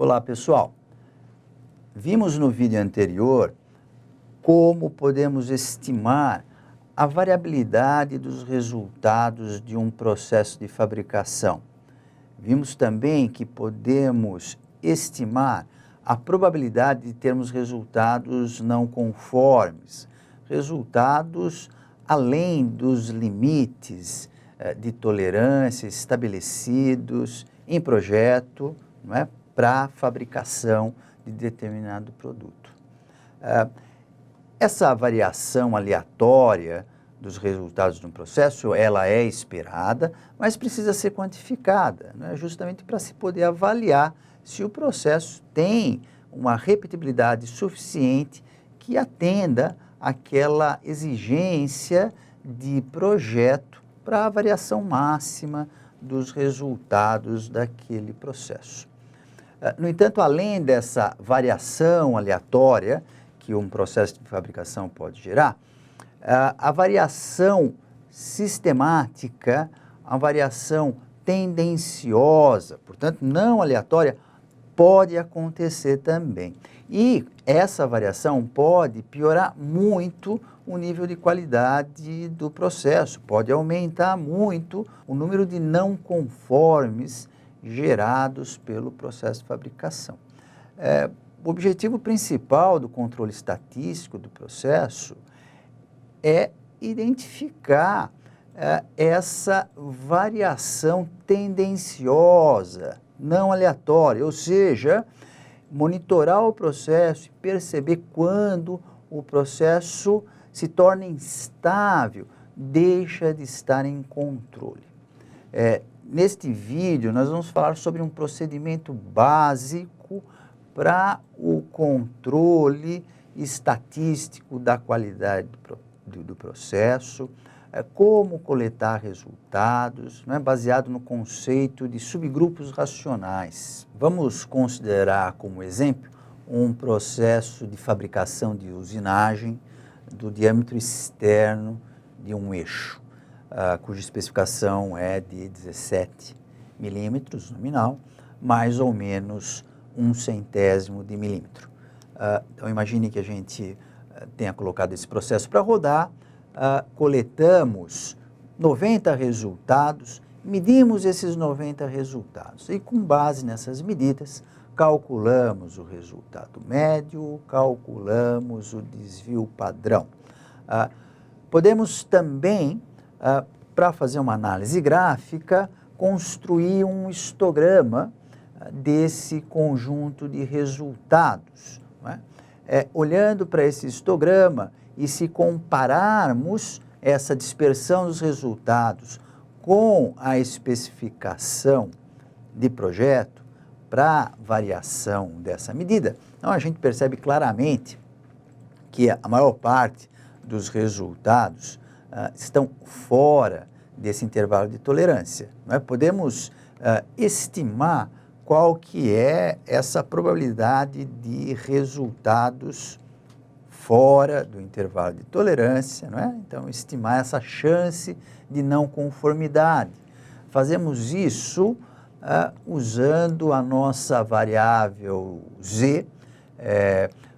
Olá, pessoal. Vimos no vídeo anterior como podemos estimar a variabilidade dos resultados de um processo de fabricação. Vimos também que podemos estimar a probabilidade de termos resultados não conformes, resultados além dos limites de tolerância estabelecidos em projeto, não é, para a fabricação de determinado produto. Essa variação aleatória dos resultados de um processo, ela é esperada, mas precisa ser quantificada, né? Justamente para se poder avaliar se o processo tem uma repetibilidade suficiente que atenda àquela exigência de projeto para a variação máxima dos resultados daquele processo. No entanto, além dessa variação aleatória que um processo de fabricação pode gerar, a variação sistemática, a variação tendenciosa, portanto não aleatória, pode acontecer também. E essa variação pode piorar muito o nível de qualidade do processo, pode aumentar muito o número de não conformes gerados pelo processo de fabricação. O objetivo principal do controle estatístico do processo é identificar essa variação tendenciosa, não aleatória, ou seja, monitorar o processo e perceber quando o processo se torna instável, deixa de estar em controle. Neste vídeo, nós vamos falar sobre um procedimento básico para o controle estatístico da qualidade do processo, como coletar resultados, né, baseado no conceito de subgrupos racionais. Vamos considerar como exemplo um processo de fabricação de usinagem do diâmetro externo de um eixo, cuja especificação é de 17 milímetros nominal, mais ou menos 1/100º de milímetro. Então imagine que a gente tenha colocado esse processo para rodar, coletamos 90 resultados, medimos esses 90 resultados e com base nessas medidas calculamos o resultado médio, calculamos o desvio padrão. Podemos também, para fazer uma análise gráfica, construir um histograma desse conjunto de resultados, não é? Olhando para esse histograma e se compararmos essa dispersão dos resultados com a especificação de projeto para variação dessa medida, então a gente percebe claramente que a maior parte dos resultados estão fora desse intervalo de tolerância, não é? Podemos estimar qual que é essa probabilidade de resultados fora do intervalo de tolerância, não é? Então, estimar essa chance de não conformidade. Fazemos isso usando a nossa variável z,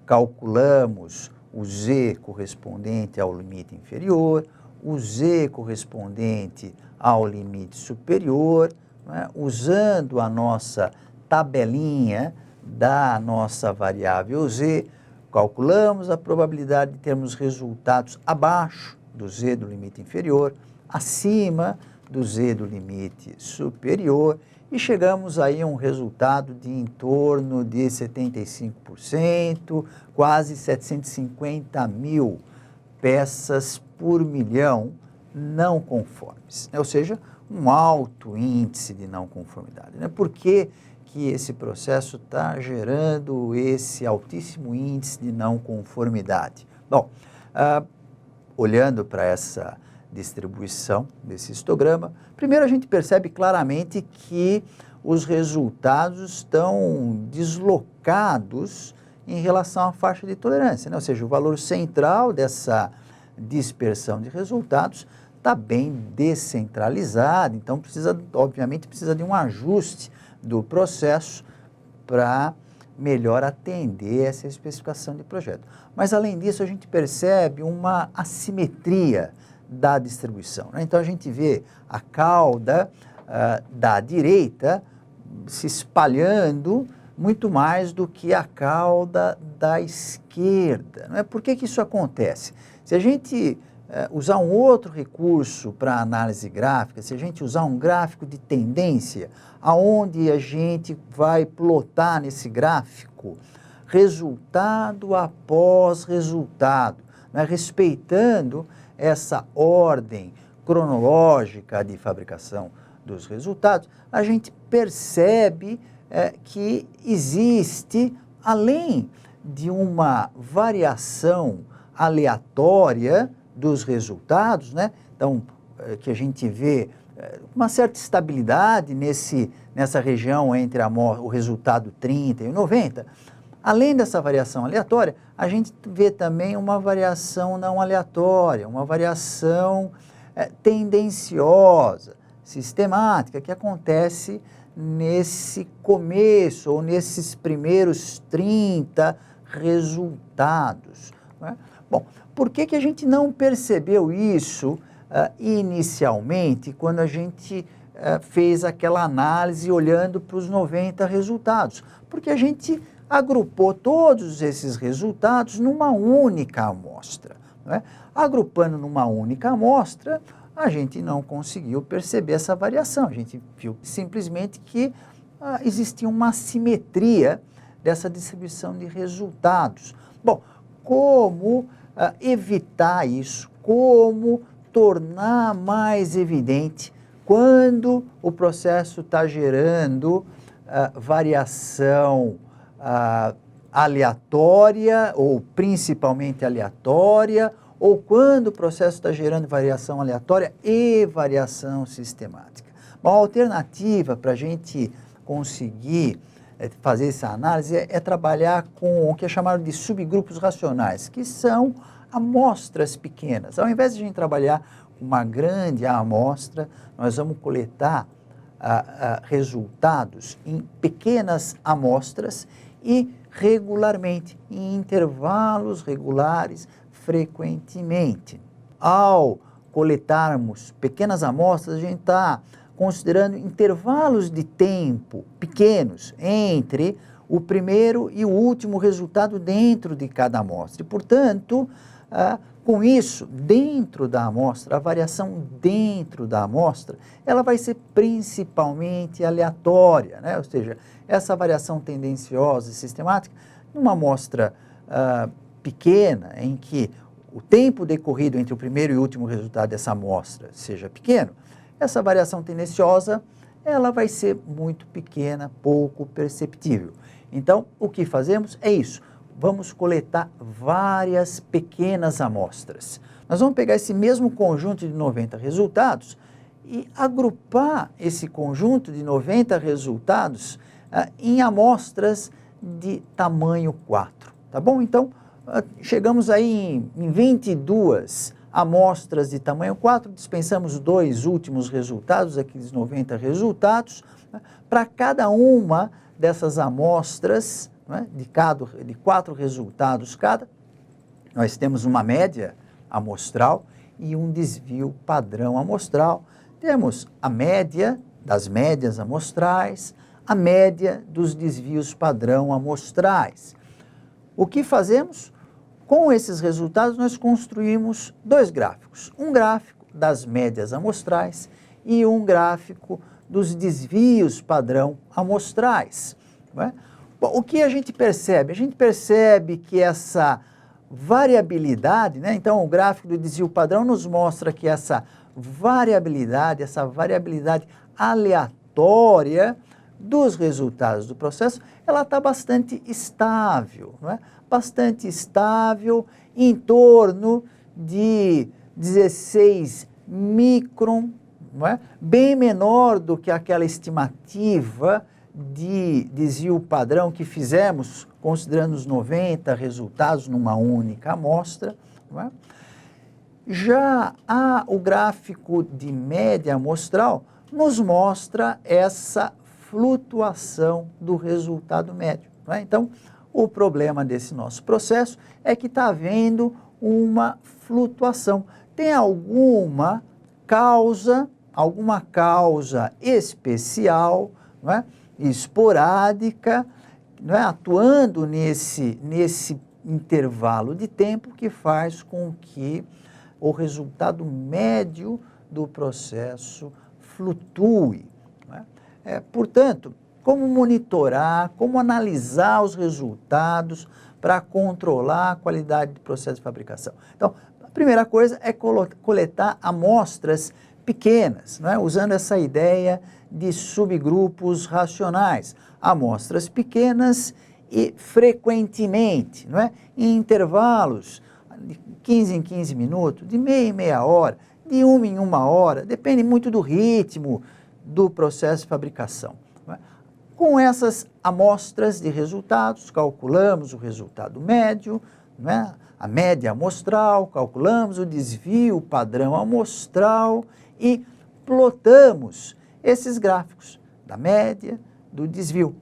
calculamos o z correspondente ao limite inferior, o z correspondente ao limite superior, né? Usando a nossa tabelinha da nossa variável z, calculamos a probabilidade de termos resultados abaixo do z do limite inferior, acima do z do limite superior e chegamos aí a um resultado de em torno de 75%, quase 750 mil peças por milhão não conformes, ou seja, um alto índice de não conformidade. Por que que esse processo está gerando esse altíssimo índice de não conformidade? Bom, olhando para essa distribuição desse histograma, primeiro a gente percebe claramente que os resultados estão deslocados em relação à faixa de tolerância, né? Ou seja, o valor central dessa dispersão de resultados está bem descentralizado, então obviamente precisa de um ajuste do processo para melhor atender essa especificação de projeto. Mas, além disso, a gente percebe uma assimetria da distribuição, né? Então, a gente vê a cauda da direita se espalhando muito mais do que a cauda da esquerda, não é? Por que que isso acontece? Se a gente usar um outro recurso para análise gráfica, se a gente usar um gráfico de tendência, aonde a gente vai plotar nesse gráfico resultado após resultado, né? Respeitando essa ordem cronológica de fabricação dos resultados, a gente percebe que existe, além de uma variação aleatória dos resultados, né? Então, que a gente vê uma certa estabilidade nessa região entre o resultado 30 e o 90, além dessa variação aleatória, a gente vê também uma variação não aleatória, uma variação tendenciosa, sistemática, que acontece nesse começo ou nesses primeiros 30 resultados, não é? Bom, por que que a gente não percebeu isso inicialmente quando a gente fez aquela análise olhando para os 90 resultados? Porque a gente agrupou todos esses resultados numa única amostra, não é? Agrupando numa única amostra, a gente não conseguiu perceber essa variação. A gente viu simplesmente que existia uma assimetria dessa distribuição de resultados. Bom, como evitar isso? Como tornar mais evidente quando o processo está gerando variação aleatória ou principalmente aleatória, ou quando o processo está gerando variação aleatória e variação sistemática. Uma alternativa para a gente conseguir fazer essa análise é trabalhar com o que é chamado de subgrupos racionais, que são amostras pequenas. Ao invés de a gente trabalhar com uma grande amostra, nós vamos coletar resultados em pequenas amostras e regularmente, em intervalos regulares, frequentemente. Ao coletarmos pequenas amostras, a gente está considerando intervalos de tempo pequenos entre o primeiro e o último resultado dentro de cada amostra. E, portanto, com isso, dentro da amostra, a variação dentro da amostra, ela vai ser principalmente aleatória, né? Ou seja, essa variação tendenciosa e sistemática, numa amostra pequena, em que o tempo decorrido entre o primeiro e o último resultado dessa amostra seja pequeno, essa variação tendenciosa, ela vai ser muito pequena, pouco perceptível. Então, o que fazemos é isso. Vamos coletar várias pequenas amostras. Nós vamos pegar esse mesmo conjunto de 90 resultados e agrupar esse conjunto de 90 resultados em amostras de tamanho 4, tá bom? Então, chegamos aí em 22 amostras de tamanho 4, dispensamos 2 últimos resultados, aqueles 90 resultados, né? Para cada uma dessas amostras, né, de 4 resultados cada, nós temos uma média amostral e um desvio padrão amostral. Temos a média das médias amostrais, a média dos desvios padrão amostrais. O que fazemos? Com esses resultados, nós construímos 2 gráficos. Um gráfico das médias amostrais e um gráfico dos desvios padrão amostrais. Não é? Bom, o que a gente percebe? A gente percebe que essa variabilidade, né? Então o gráfico do desvio padrão nos mostra que essa variabilidade aleatória dos resultados do processo, ela está bastante estável, não é? Bastante estável, em torno de 16 micron, não é? Bem menor do que aquela estimativa de desvio padrão que fizemos, considerando os 90 resultados numa única amostra, não é? Já o gráfico de média amostral nos mostra essa flutuação do resultado médio. Não é? Então, o problema desse nosso processo é que está havendo uma flutuação. Tem alguma causa especial, não é? Esporádica, não é? Atuando nesse intervalo de tempo que faz com que o resultado médio do processo flutue. Não é? Portanto, como monitorar, como analisar os resultados para controlar a qualidade do processo de fabricação? Então, a primeira coisa é coletar amostras pequenas, não é? Usando essa ideia de subgrupos racionais. Amostras pequenas e frequentemente, não é? Em intervalos de 15 em 15 minutos, de meia em meia hora, de uma em uma hora, depende muito do ritmo do processo de fabricação. Não é? Com essas amostras de resultados, calculamos o resultado médio, não é? A média amostral, calculamos o desvio padrão amostral e plotamos esses gráficos da média, do desvio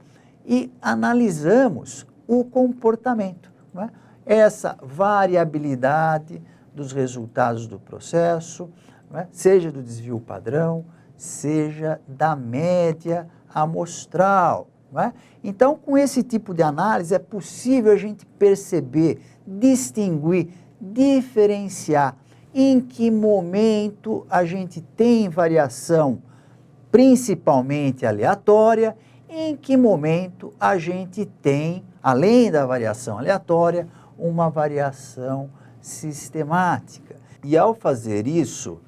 e analisamos o comportamento, não é? Essa variabilidade dos resultados do processo, não é? Seja do desvio padrão, seja da média amostral. Não é? Então, com esse tipo de análise, é possível a gente perceber, distinguir, diferenciar em que momento a gente tem variação principalmente aleatória, em que momento a gente tem, além da variação aleatória, uma variação sistemática. E ao fazer isso,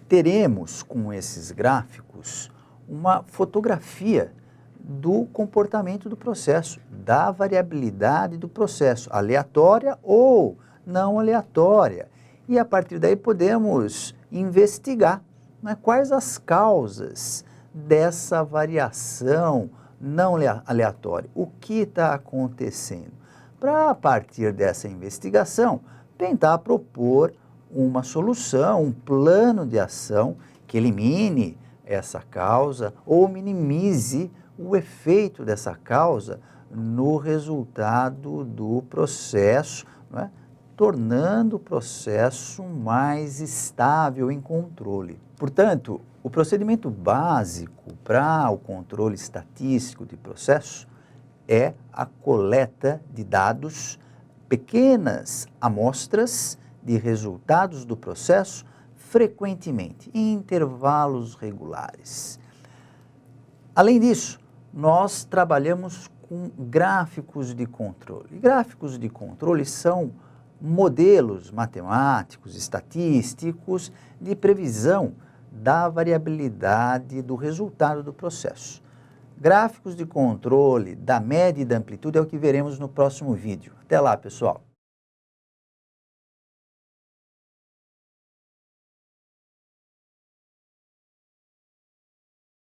teremos com esses gráficos uma fotografia do comportamento do processo, da variabilidade do processo, aleatória ou não aleatória. E a partir daí podemos investigar, né, quais as causas dessa variação não aleatória, o que está acontecendo. Para, a partir dessa investigação, tentar propor uma solução, um plano de ação que elimine essa causa ou minimize o efeito dessa causa no resultado do processo, não é? Tornando o processo mais estável em controle. Portanto, o procedimento básico para o controle estatístico de processo é a coleta de dados, pequenas amostras de resultados do processo, frequentemente, em intervalos regulares. Além disso, nós trabalhamos com gráficos de controle. Gráficos de controle são modelos matemáticos, estatísticos, de previsão da variabilidade do resultado do processo. Gráficos de controle da média e da amplitude é o que veremos no próximo vídeo. Até lá, pessoal!